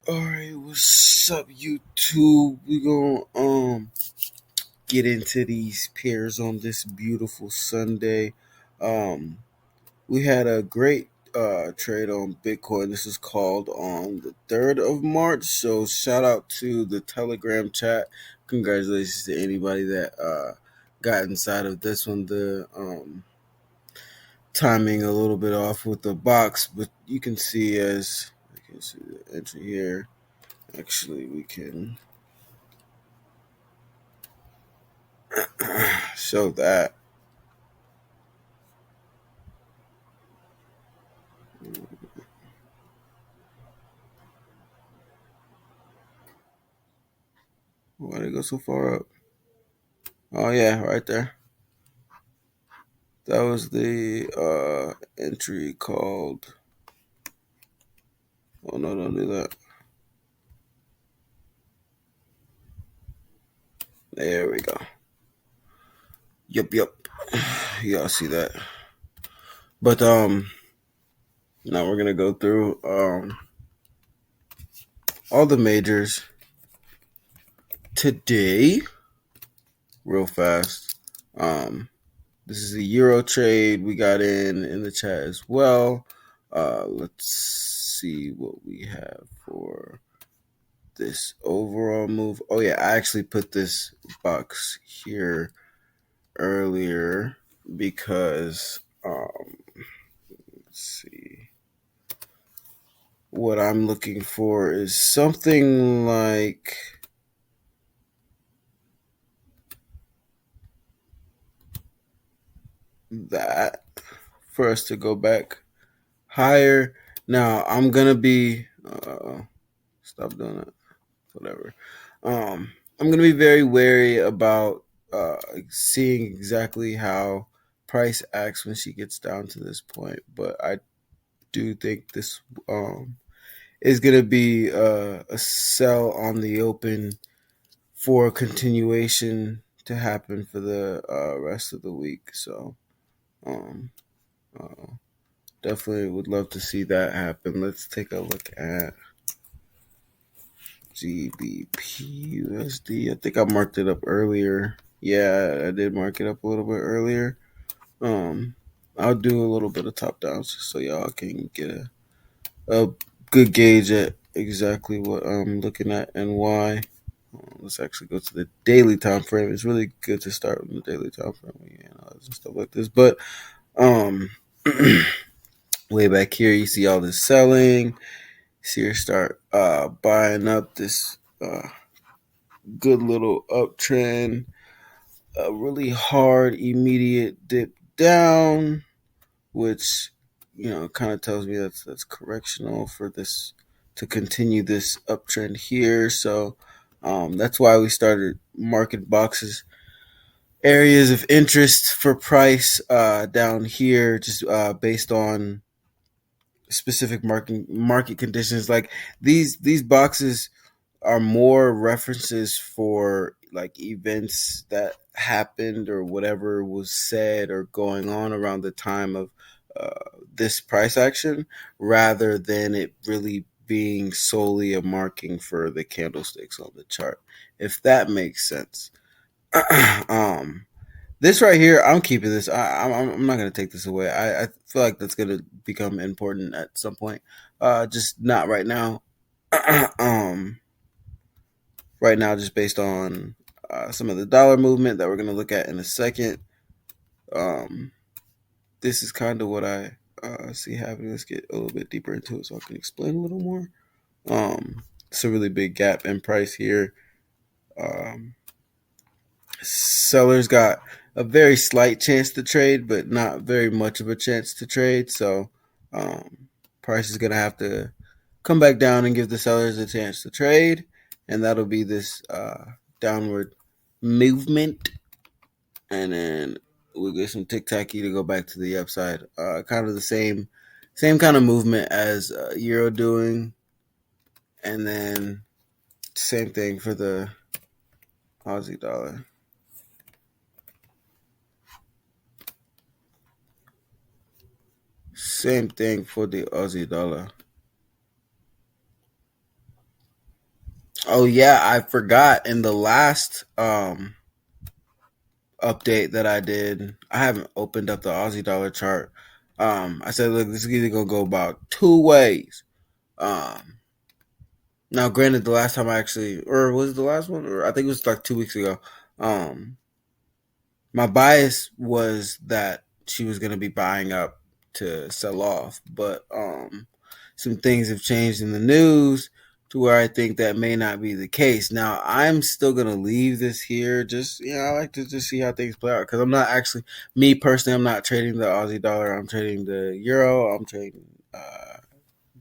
Alright, what's up YouTube? We gonna get into these pairs on this beautiful Sunday. Um we had a great trade on Bitcoin. This is called on the 3rd of March. So shout out to the Telegram chat. Congratulations to anybody that got inside of this one. The timing a little bit off with the box, but you can see as you can see the entry here. Actually, we can show that. Why did it go so far up? Oh yeah, right there. That was the entry called. Oh no, don't do that. There we go. Yup. Y'all see that? But now we're gonna go through all the majors today, real fast. This is a Euro trade we got in the chat as well. Let's see what we have for this overall move. Oh yeah, I actually put this box here earlier because let's see. What I'm looking for is something like that for us to go back higher. Now I'm gonna be stop doing it. Whatever. I'm gonna be very wary about seeing exactly how Price acts when she gets down to this point, but I do think this is gonna be a sell on the open for a continuation to happen for the rest of the week. So um, uh, definitely would love to see that happen. Let's take a look at GBP USD. I think I marked it up earlier. Yeah, I did mark it up a little bit earlier. Um, I'll do a little bit of top downs so y'all can get a good gauge at exactly what I'm looking at and why. Let's actually go to the daily time frame. It's really good to start with the daily time frame and stuff like this. But way back here, you see all this selling. See her start buying up this good little uptrend. A really hard immediate dip down, which kind of tells me that's correctional for this to continue this uptrend here. So that's why we started market boxes areas of interest for price down here, just based on specific market conditions. Like these boxes are more references for like events that happened or whatever was said or going on around the time of this price action, rather than it really being solely a marking for the candlesticks on the chart, if that makes sense. um this right here, I'm keeping this. I'm not gonna take this away. I feel like that's gonna become important at some point. Just not right now. um, right now, just based on some of the dollar movement that we're gonna look at in a second. Um, this is kind of what I see happening. Let's get a little bit deeper into it so I can explain a little more. It's a really big gap in price here. Um, Sellers got a very slight chance to trade, but not very much of a chance to trade. So price is gonna have to come back down and give the sellers a chance to trade, and that'll be this downward movement, and then we'll get some tick tacky to go back to the upside. Kind of the same kind of movement as Euro doing, and then same thing for the Aussie dollar. Same thing for the Aussie dollar. Oh yeah, I forgot in the last update that I did. I haven't opened up the Aussie dollar chart. I said, look, this is either gonna go about two ways. Um, Now, granted, the last time I actually, or was it the last one, or I think it was like 2 weeks ago. Um, my bias was that she was going to be buying up to sell off, but some things have changed in the news to where I think that may not be the case. Now, I'm still going to leave this here. Just, I like to just see how things play out because I'm not actually, me personally, I'm not trading the Aussie dollar. I'm trading the euro. I'm trading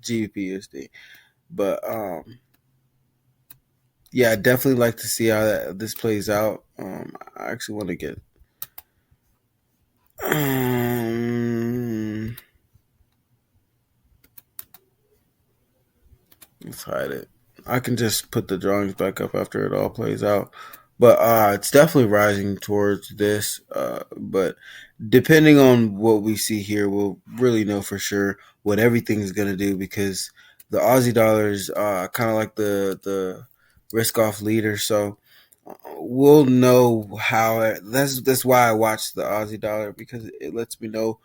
GBPUSD. But yeah, I definitely like to see how this plays out. I actually want to get. Let's hide it. I can just put the drawings back up after it all plays out. But it's definitely rising towards this. But depending on what we see here, we'll really know for sure what everything's gonna do because the Aussie dollar is kind of like the risk off leader. So we'll know how that's why I watch the Aussie dollar because it lets me know.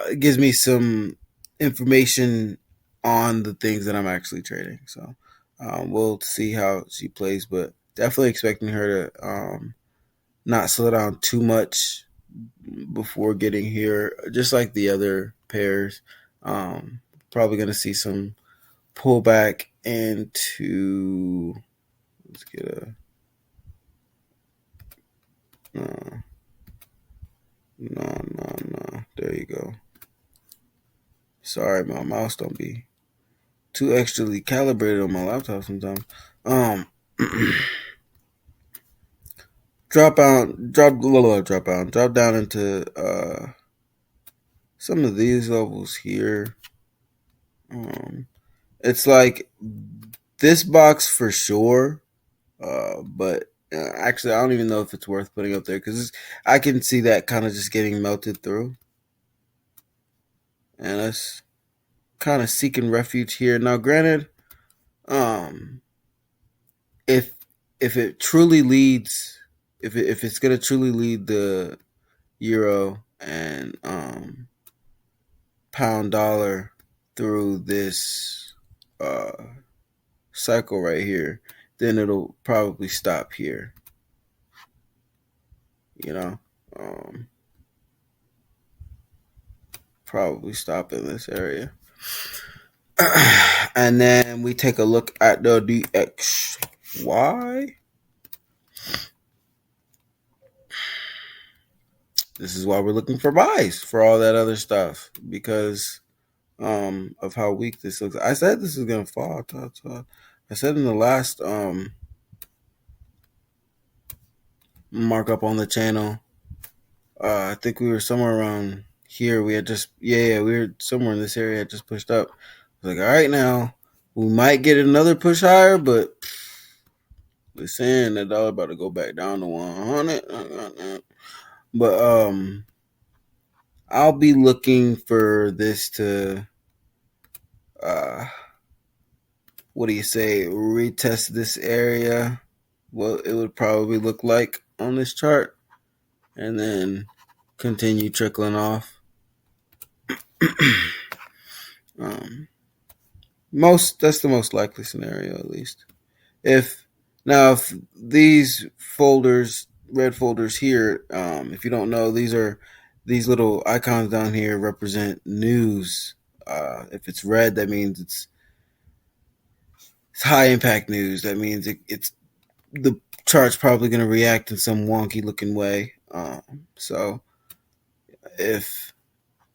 It gives me some information on the things that I'm actually trading. So we'll see how she plays, but definitely expecting her to not slow down too much before getting here, just like the other pairs. Probably going to see some pullback into. Let's get a. No, no. There you go. Sorry, my mouse don't be too extrally calibrated on my laptop sometimes. Um, drop down into some of these levels here. It's like this box for sure, but actually, I don't even know if it's worth putting up there because I can see that kind of just getting melted through, and that's kind of seeking refuge here. Now, granted, um, if it truly leads, if it's gonna truly lead the euro and pound dollar through this uh, cycle right here, then it'll probably stop here. You know, um, probably stop in this area. And then we take a look at the DXY. This is why we're looking for buys for all that other stuff because of how weak this looks. I said this is gonna fall. I said in the last markup on the channel, I think we were somewhere around here. We had just we were somewhere in this area. Had just pushed up. I was like, all right, now we might get another push higher, but we're saying the dollar about to go back down to 100. But I'll be looking for this to what do you say, retest this area, what it would probably look like on this chart, and then continue trickling off. um, that's the most likely scenario, at least. If these folders, red folders here, if you don't know, these little icons down here represent news. If it's red, that means it's high impact news. That means it's the chart's probably going to react in some wonky looking way. So if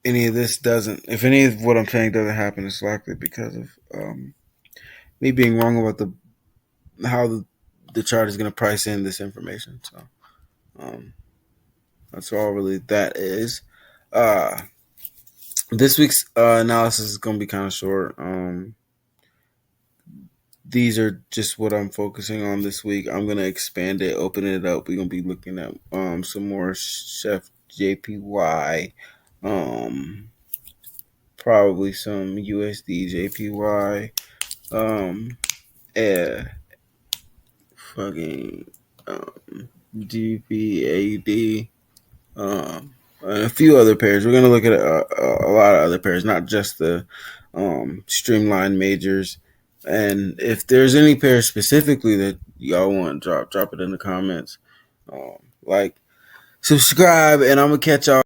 if any of what I'm saying doesn't happen, it's likely because of me being wrong about how the chart is going to price in this information. So um, that's all really that is. Uh, this week's analysis is going to be kind of short. These are just what I'm focusing on this week. I'm gonna expand it, open it up. We're gonna be looking at some more Chef JPY, probably some USD JPY, um, eh, fucking GPAD, and a few other pairs. We're gonna look at a lot of other pairs, not just the streamlined majors. And if there's any pairs specifically that y'all want, drop it in the comments. Like, subscribe, and I'm gonna catch y'all.